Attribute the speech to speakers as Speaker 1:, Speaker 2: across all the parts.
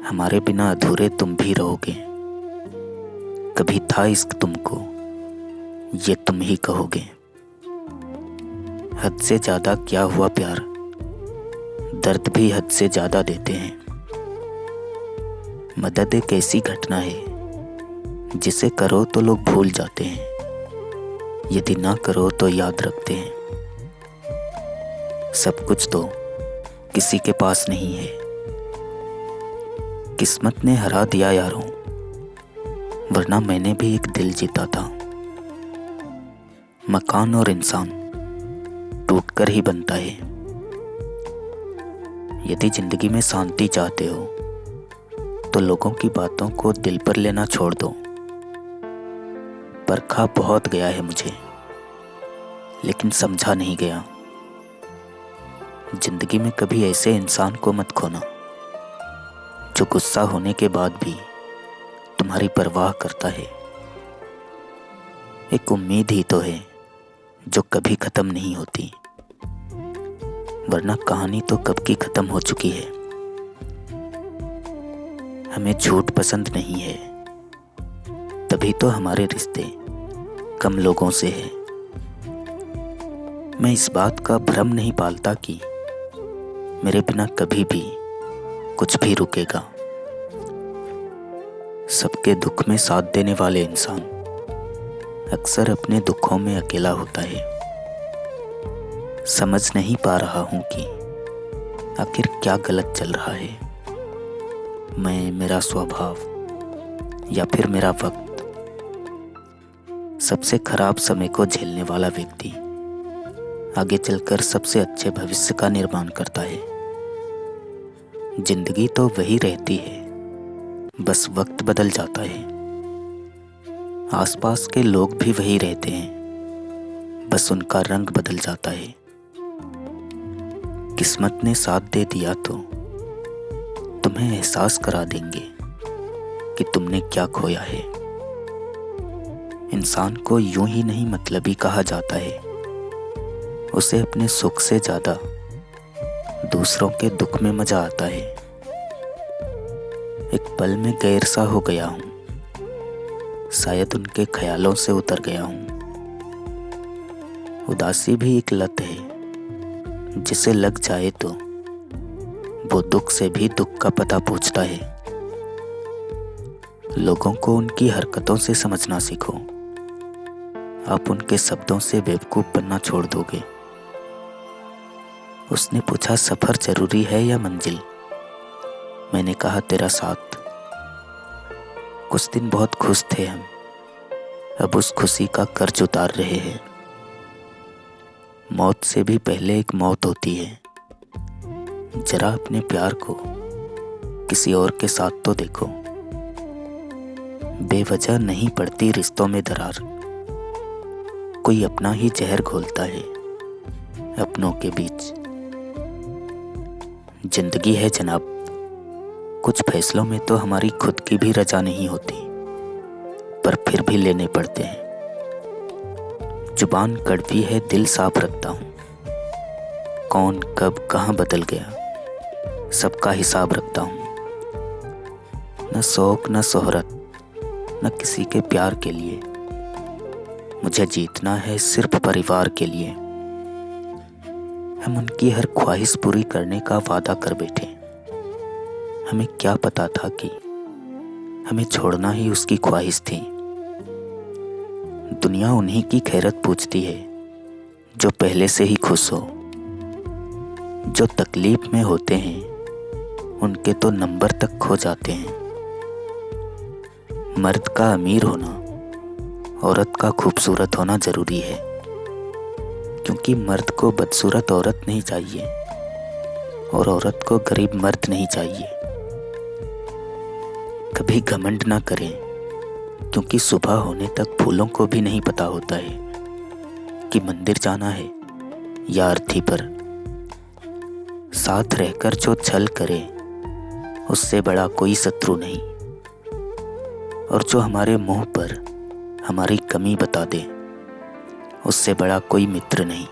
Speaker 1: हमारे बिना अधूरे तुम भी रहोगे। कभी था इश्क तुमको, ये तुम ही कहोगे। हद से ज्यादा क्या हुआ प्यार, दर्द भी हद से ज्यादा देते हैं। मदद एक ऐसी घटना है जिसे करो तो लोग भूल जाते हैं, यदि ना करो तो याद रखते हैं। सब कुछ तो किसी के पास नहीं है, किस्मत ने हरा दिया यारों, वरना मैंने भी एक दिल जीता था। मकान और इंसान टूटकर ही बनता है। यदि जिंदगी में शांति चाहते हो तो लोगों की बातों को दिल पर लेना छोड़ दो। परखा बहुत गया है मुझे, लेकिन समझा नहीं गया। जिंदगी में कभी ऐसे इंसान को मत खोना जो गुस्सा होने के बाद भी तुम्हारी परवाह करता है। एक उम्मीद ही तो है जो कभी खत्म नहीं होती, वरना कहानी तो कब की खत्म हो चुकी है। हमें झूठ पसंद नहीं है, तभी तो हमारे रिश्ते कम लोगों से है। मैं इस बात का भ्रम नहीं पालता कि मेरे बिना कभी भी कुछ भी रुकेगा। सबके दुख में साथ देने वाले इंसान अक्सर अपने दुखों में अकेला होता है। समझ नहीं पा रहा हूं कि आखिर क्या गलत चल रहा है। मैं, मेरा स्वभाव या फिर मेरा वक्त। सबसे खराब समय को झेलने वाला व्यक्ति आगे चलकर सबसे अच्छे भविष्य का निर्माण करता है। जिंदगी तो वही रहती है, बस वक्त बदल जाता है। आसपास के लोग भी वही रहते हैं, बस उनका रंग बदल जाता है। किस्मत ने साथ दे दिया तो तुम्हें एहसास करा देंगे कि तुमने क्या खोया है। इंसान को यूं ही नहीं मतलबी कहा जाता है, उसे अपने सुख से ज्यादा दूसरों के दुख में मजा आता है। एक पल में गैर सा हो गया हूं, शायद उनके ख्यालों से उतर गया हूं। उदासी भी एक लत है, जिसे लग जाए तो वो दुख से भी दुख का पता पूछता है। लोगों को उनकी हरकतों से समझना सीखो, आप उनके शब्दों से बेवकूफ बनना छोड़ दोगे। उसने पूछा सफर जरूरी है या मंजिल, मैंने कहा तेरा साथ। कुछ दिन बहुत खुश थे हम, अब उस खुशी का कर्ज उतार रहे हैं। मौत से भी पहले एक मौत होती है। जरा अपने प्यार को किसी और के साथ तो देखो। बेवजह नहीं पड़ती रिश्तों में दरार, कोई अपना ही जहर घोलता है अपनों के बीच। जिंदगी है जनाब, कुछ फैसलों में तो हमारी खुद की भी रजा नहीं होती, पर फिर भी लेने पड़ते हैं। जुबान कड़वी है, दिल साफ रखता हूं। कौन कब कहां बदल गया, सबका हिसाब रखता हूं। न शौक न शोहरत, न किसी के प्यार के लिए, मुझे जीतना है सिर्फ परिवार के लिए। हम उनकी हर ख्वाहिश पूरी करने का वादा कर बैठे। हमें क्या पता था कि हमें छोड़ना ही उसकी ख्वाहिश थी। दुनिया उन्हीं की खैरत पूछती है जो पहले से ही खुश हो। जो तकलीफ में होते हैं उनके तो नंबर तक खो जाते हैं। मर्द का अमीर होना, औरत का खूबसूरत होना जरूरी है, क्योंकि मर्द को बदसूरत औरत नहीं चाहिए और औरत को गरीब मर्द नहीं चाहिए। कभी घमंड ना करें, क्योंकि सुबह होने तक फूलों को भी नहीं पता होता है कि मंदिर जाना है या अर्थी पर। साथ रहकर जो छल करे उससे बड़ा कोई शत्रु नहीं, और जो हमारे मुंह पर हमारी कमी बता दे उससे बड़ा कोई मित्र नहीं।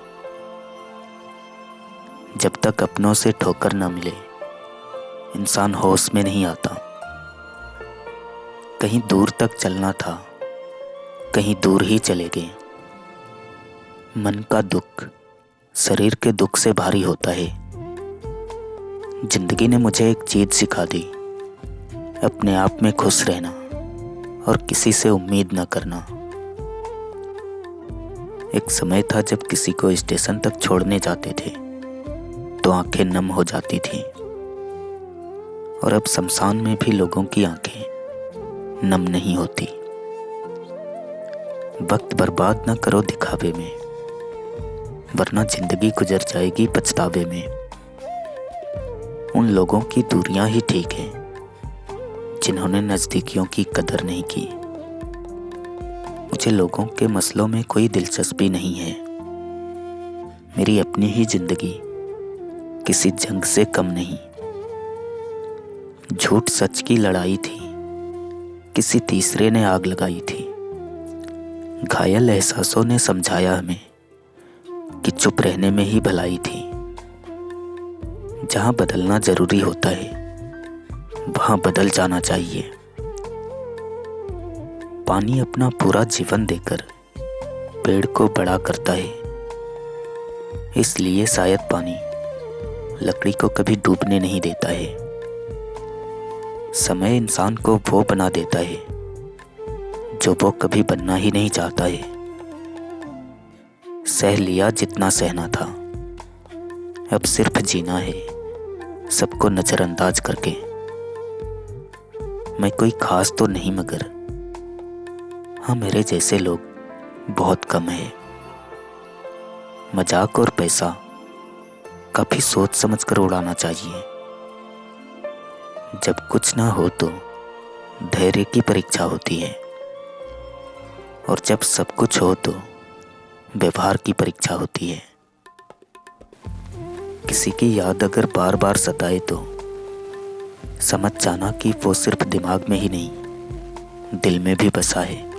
Speaker 1: जब तक अपनों से ठोकर न मिले इंसान होश में नहीं आता। कहीं दूर तक चलना था, कहीं दूर ही चले गए। मन का दुख शरीर के दुख से भारी होता है। जिंदगी ने मुझे एक चीज सिखा दी, अपने आप में खुश रहना और किसी से उम्मीद न करना। एक समय था जब किसी को स्टेशन तक छोड़ने जाते थे तो आंखें नम हो जाती थी, और अब शमशान में भी लोगों की आंखें नम नहीं होती। वक्त बर्बाद न करो दिखावे में, वरना जिंदगी गुजर जाएगी पछतावे में। उन लोगों की दूरियां ही ठीक है जिन्होंने नजदीकियों की कदर नहीं की। मुझे लोगों के मसलों में कोई दिलचस्पी नहीं है। मेरी अपनी ही जिंदगी किसी जंग से कम नहीं। झूठ सच की लड़ाई थी, किसी तीसरे ने आग लगाई थी। घायल एहसासों ने समझाया हमें कि चुप रहने में ही भलाई थी। जहां बदलना जरूरी होता है वहां बदल जाना चाहिए। पानी अपना पूरा जीवन देकर पेड़ को बड़ा करता है, इसलिए शायद पानी लकड़ी को कभी डूबने नहीं देता है। समय इंसान को वो बना देता है जो वो कभी बनना ही नहीं चाहता है। सह लिया जितना सहना था, अब सिर्फ जीना है सबको नजरअंदाज करके। मैं कोई खास तो नहीं, मगर हाँ, मेरे जैसे लोग बहुत कम है। मजाक और पैसा काफी सोच समझ कर उड़ाना चाहिए। जब कुछ ना हो तो धैर्य की परीक्षा होती है, और जब सब कुछ हो तो व्यवहार की परीक्षा होती है। किसी की याद अगर बार बार सताए तो समझ जाना कि वो सिर्फ दिमाग में ही नहीं, दिल में भी बसा है।